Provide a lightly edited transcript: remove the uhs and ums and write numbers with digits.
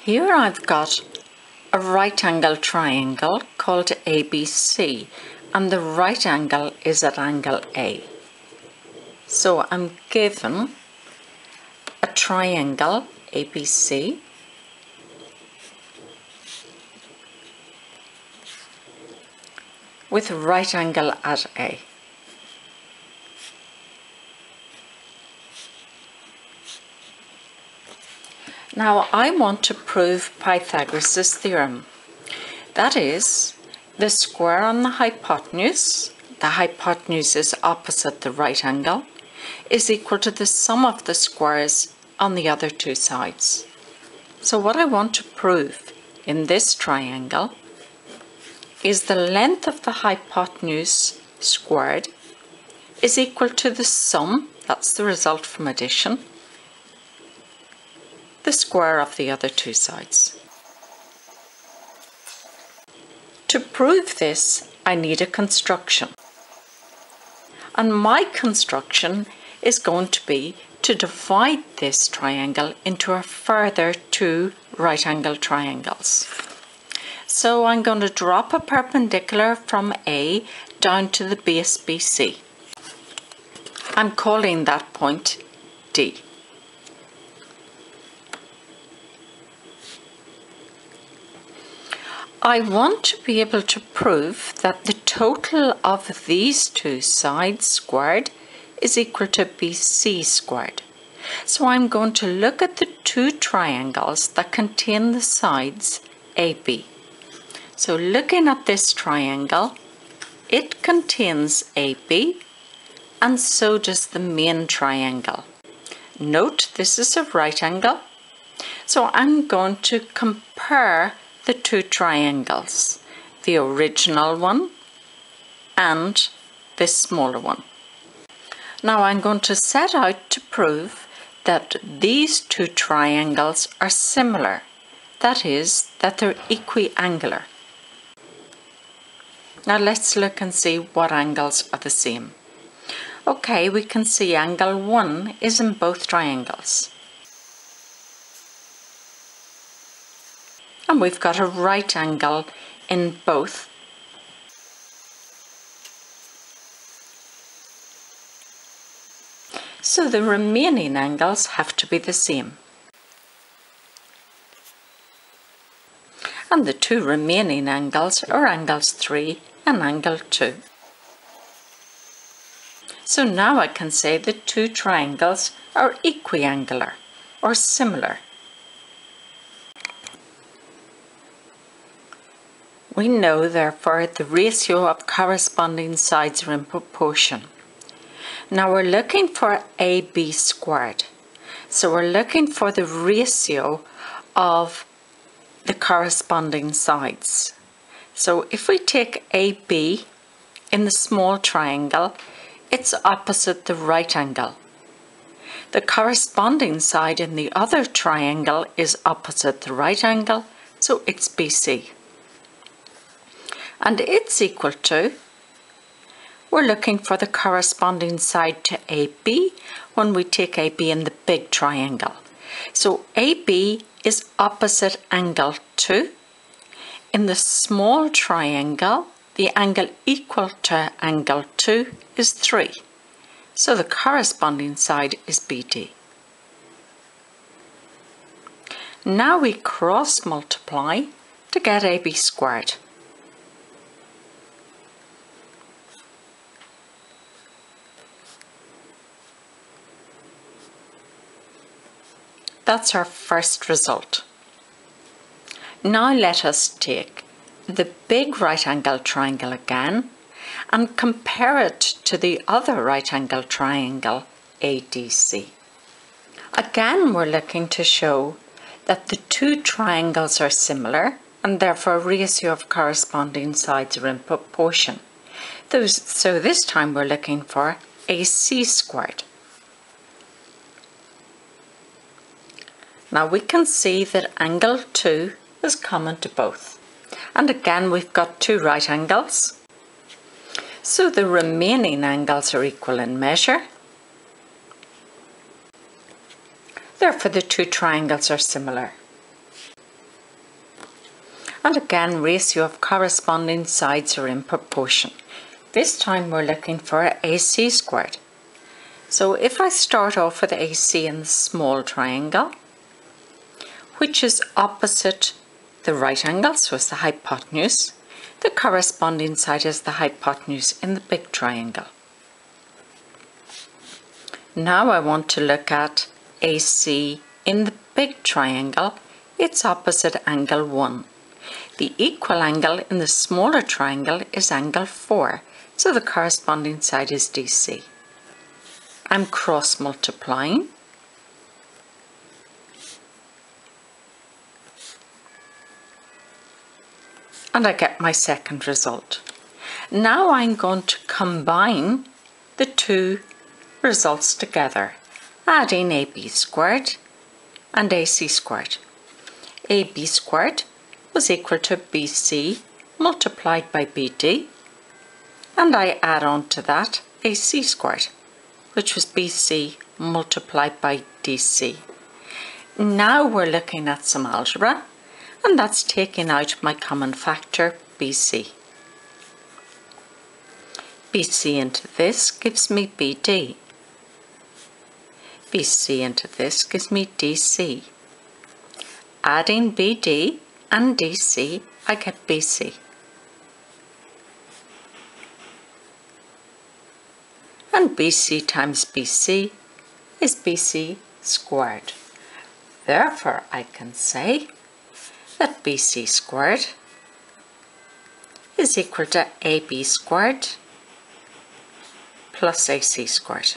Here I've got a right angle triangle called ABC, and the right angle is at angle A. So I'm given a triangle ABC with right angle at A. Now I want to prove Pythagoras' theorem. That is, the square on the hypotenuse is opposite the right angle, is equal to the sum of the squares on the other two sides. So what I want to prove in this triangle is the length of the hypotenuse squared is equal to the sum, that's the result from addition, the square of the other two sides. To prove this, I need a construction. And my construction is going to be to divide this triangle into a further two right angle triangles. So I'm going to drop a perpendicular from A down to the base BC. I'm calling that point D. I want to be able to prove that the total of these two sides squared is equal to BC squared. So I'm going to look at the two triangles that contain the sides AB. So looking at this triangle, it contains AB and so does the main triangle. Note this is a right angle, so I'm going to compare the two triangles, the original one and this smaller one. Now I'm going to set out to prove that these two triangles are similar, that is, that they're equiangular. Now let's look and see what angles are the same. Okay, we can see angle 1 is in both triangles. And we've got a right angle in both. So the remaining angles have to be the same. And the two remaining angles are angles 3 and angle 2. So now I can say the two triangles are equiangular or similar. We know, therefore, the ratio of corresponding sides are in proportion. Now we're looking for AB squared. So we're looking for the ratio of the corresponding sides. So if we take AB in the small triangle, it's opposite the right angle. The corresponding side in the other triangle is opposite the right angle, so it's BC. And it's equal to, we're looking for the corresponding side to AB when we take AB in the big triangle. So AB is opposite angle 2. In the small triangle, the angle equal to angle 2 is 3. So the corresponding side is BD. Now we cross multiply to get AB squared. That's our first result. Now let us take the big right angle triangle again and compare it to the other right angle triangle ADC. Again, we're looking to show that the two triangles are similar and therefore a ratio of corresponding sides are in proportion. So this time we're looking for AC squared. Now we can see that angle 2 is common to both. And again we've got two right angles. So the remaining angles are equal in measure. Therefore the two triangles are similar. And again, ratio of corresponding sides are in proportion. This time we're looking for AC squared. So if I start off with AC in the small triangle, which is opposite the right angle, so it's the hypotenuse, the corresponding side is the hypotenuse in the big triangle. Now I want to look at AC in the big triangle, it's opposite angle 1. The equal angle in the smaller triangle is angle 4, so the corresponding side is DC. I'm cross multiplying. And I get my second result. Now I'm going to combine the two results together, adding AB squared and AC squared. AB squared was equal to BC multiplied by BD, and I add on to that AC squared, which was BC multiplied by DC. Now we're looking at some algebra, and that's taking out my common factor BC. BC into this gives me BD. BC into this gives me DC. Adding BD and DC, I get BC. And BC times BC is BC squared. Therefore, I can say that BC squared is equal to AB squared plus AC squared.